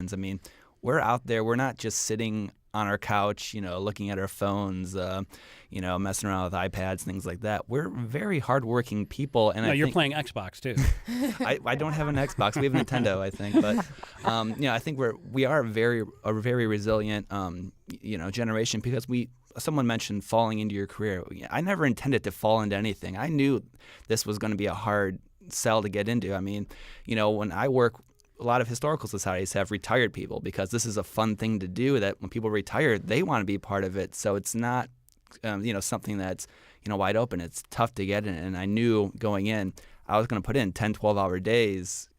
I mean, we're out there. We're not just sitting on our couch, looking at our phones, messing around with iPads, things like that. We're very hardworking people, and No, I you're think playing Xbox too. I don't have an Xbox. We have a Nintendo, I think, but I think we are a very resilient generation because someone mentioned falling into your career. I never intended to fall into anything. I knew this was going to be a hard sell to get into. I mean, when I work, a lot of historical societies have retired people because this is a fun thing to do, that when people retire, they want to be part of it. So it's not, something that's, wide open. It's tough to get in. And I knew going in, I was going to put in 10, 12-hour days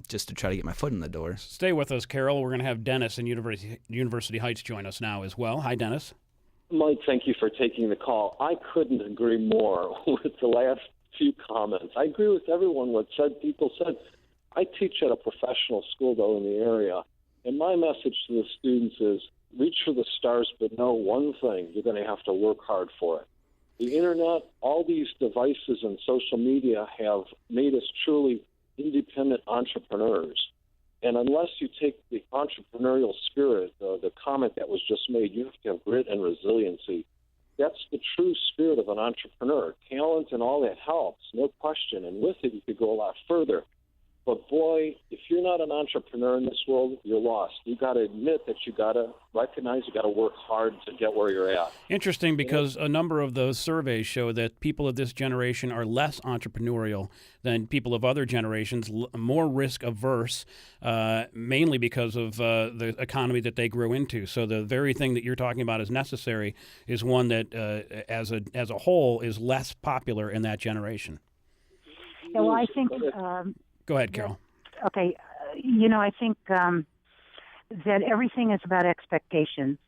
just to try to get my foot in the door. Stay with us, Carol. We're going to have Dennis in University Heights join us now as well. Hi, Dennis. Mike, thank you for taking the call. I couldn't agree more with the last few comments. I agree with everyone what people said. I teach at a professional school, though, in the area, and my message to the students is reach for the stars, but know one thing, you're going to have to work hard for it. The Internet, all these devices and social media have made us truly independent entrepreneurs. And unless you take the entrepreneurial spirit, the comment that was just made, you have to have grit and resiliency. That's the true spirit of an entrepreneur. Talent and all that helps, no question. And with it, you could go a lot further. But boy, if you're not an entrepreneur in this world, you're lost. You got to admit that you got to recognize you got to work hard to get where you're at. Interesting, because a number of those surveys show that people of this generation are less entrepreneurial than people of other generations, more risk averse, mainly because of the economy that they grew into. So the very thing that you're talking about is necessary is one that, as a whole, is less popular in that generation. Yeah, well, I think. Go ahead, Carol. Okay. I think that everything is about expectations.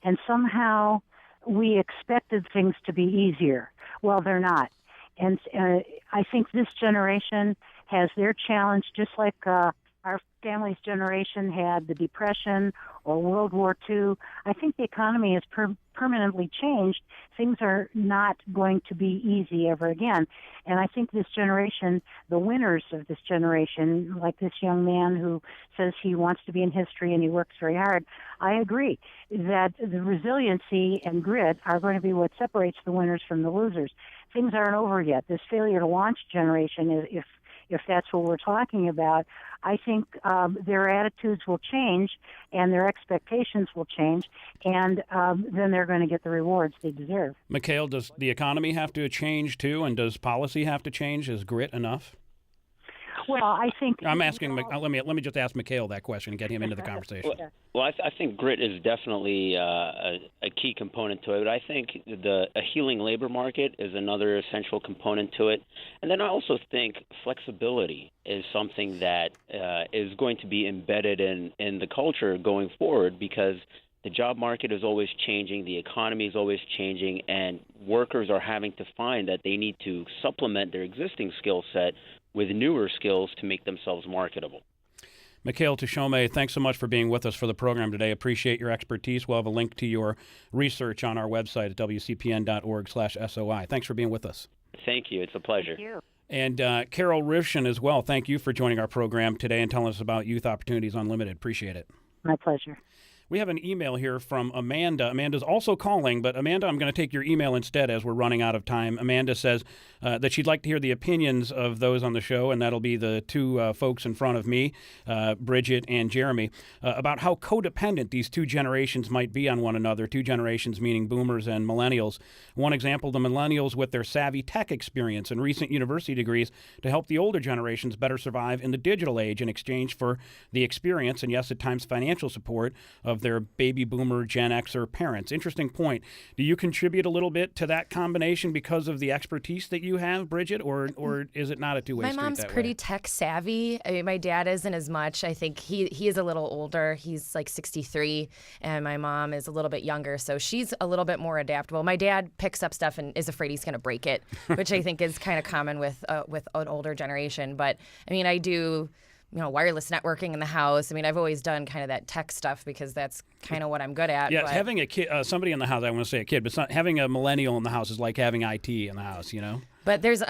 And somehow we expected things to be easier. Well, they're not. And I think this generation has their challenge, just like our family's generation had the Depression or World War II. I think the economy has permanently changed. Things are not going to be easy ever again. And I think this generation, the winners of this generation, like this young man who says he wants to be in history and he works very hard, I agree that the resiliency and grit are going to be what separates the winners from the losers. Things aren't over yet. This failure to launch generation, if that's what we're talking about, I think their attitudes will change and their expectations will change, and then they're going to get the rewards they deserve. Mikhail, does the economy have to change too, and does policy have to change? Is grit enough? Well, I think I'm asking. Let me just ask Mikhail that question and get him into the conversation. Well, I think grit is definitely a key component to it. I think a healing labor market is another essential component to it. And then I also think flexibility is something that is going to be embedded in the culture going forward, because the job market is always changing, the economy is always changing, and workers are having to find that they need to supplement their existing skill set with newer skills to make themselves marketable. Mikhail Teshome, thanks so much for being with us for the program today. Appreciate your expertise. We'll have a link to your research on our website at wcpn.org/SOI. Thanks for being with us. Thank you. It's a pleasure. Thank you. And Carol Rivshin as well, thank you for joining our program today and telling us about Youth Opportunities Unlimited. Appreciate it. My pleasure. We have an email here from Amanda. Amanda's also calling, but Amanda, I'm going to take your email instead as we're running out of time. Amanda says that she'd like to hear the opinions of those on the show, and that'll be the two folks in front of me, Bridget and Jeremy, about how codependent these two generations might be on one another, two generations meaning boomers and millennials. One example, the millennials with their savvy tech experience and recent university degrees to help the older generations better survive in the digital age in exchange for the experience and, yes, at times financial support of their baby boomer Gen Xer parents. Interesting point. Do you contribute a little bit to that combination because of the expertise that you have, Bridget, or is it not a two-way street? My mom's pretty tech savvy. I mean, my dad isn't as much. I think he is a little older. He's like 63, and my mom is a little bit younger, so she's a little bit more adaptable. My dad picks up stuff and is afraid he's going to break it, which I think is kind of common with an older generation. But I mean, I do wireless networking in the house. I mean, I've always done kind of that tech stuff because that's kind of what I'm good at. Yeah, having a kid, somebody in the house, I want to say a kid, but it's not, having a millennial in the house is like having IT in the house, But there's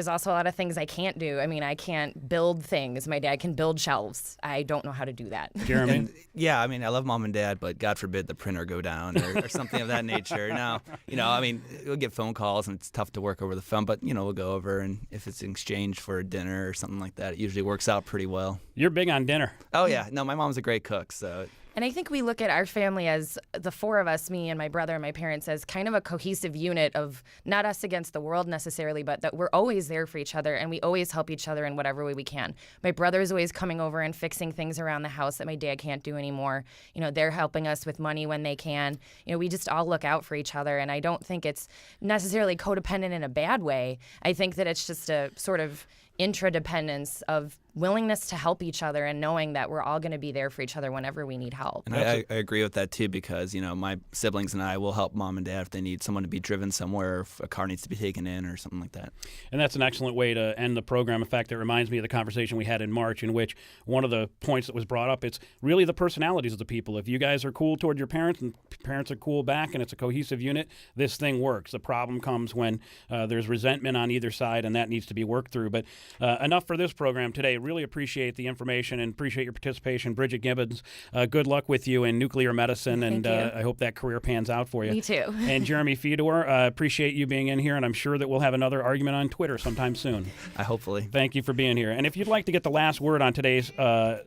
also a lot of things I can't do. I mean, I can't build things. My dad can build shelves. I don't know how to do that. Jeremy? And, yeah, I mean, I love mom and dad, but God forbid the printer go down or something of that nature. Now, I mean, we'll get phone calls and it's tough to work over the phone, but, we'll go over, and if it's in exchange for a dinner or something like that, it usually works out pretty well. You're big on dinner. Oh, yeah. No, my mom's a great cook, so... And I think we look at our family as the four of us, me and my brother and my parents, as kind of a cohesive unit of not us against the world necessarily, but that we're always there for each other and we always help each other in whatever way we can. My brother's always coming over and fixing things around the house that my dad can't do anymore. They're helping us with money when they can. We just all look out for each other, and I don't think it's necessarily codependent in a bad way. I think that it's just a sort of intradependence of willingness to help each other and knowing that we're all going to be there for each other whenever we need help. And I agree with that too, because my siblings and I will help mom and dad if they need someone to be driven somewhere, or if a car needs to be taken in or something like that. And that's an excellent way to end the program. In fact, it reminds me of the conversation we had in March, in which one of the points that was brought up, it's really the personalities of the people. If you guys are cool toward your parents and parents are cool back and it's a cohesive unit, this thing works. The problem comes when there's resentment on either side, and that needs to be worked through. But enough for this program today. Really appreciate the information and appreciate your participation. Bridget Gibbons, good luck with you in nuclear medicine, and I hope that career pans out for you. Me too. And Jeremy Fedor, appreciate you being in here, and I'm sure that we'll have another argument on Twitter sometime soon. Hopefully. Thank you for being here. And if you'd like to get the last word on today's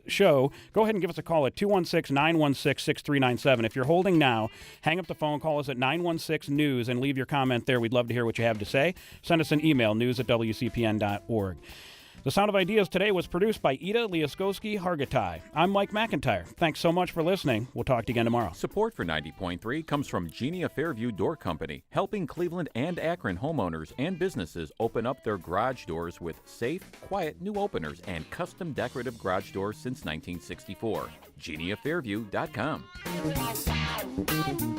show, go ahead and give us a call at 216-916-6397. If you're holding now, hang up the phone, call us at 916-NEWS, and leave your comment there. We'd love to hear what you have to say. Send us an email, news@wcpn.org. The Sound of Ideas today was produced by Ida Liaskowski-Hargitay. I'm Mike McIntyre. Thanks so much for listening. We'll talk to you again tomorrow. Support for 90.3 comes from Genia Fairview Door Company, helping Cleveland and Akron homeowners and businesses open up their garage doors with safe, quiet new openers and custom decorative garage doors since 1964. GeniaFairview.com.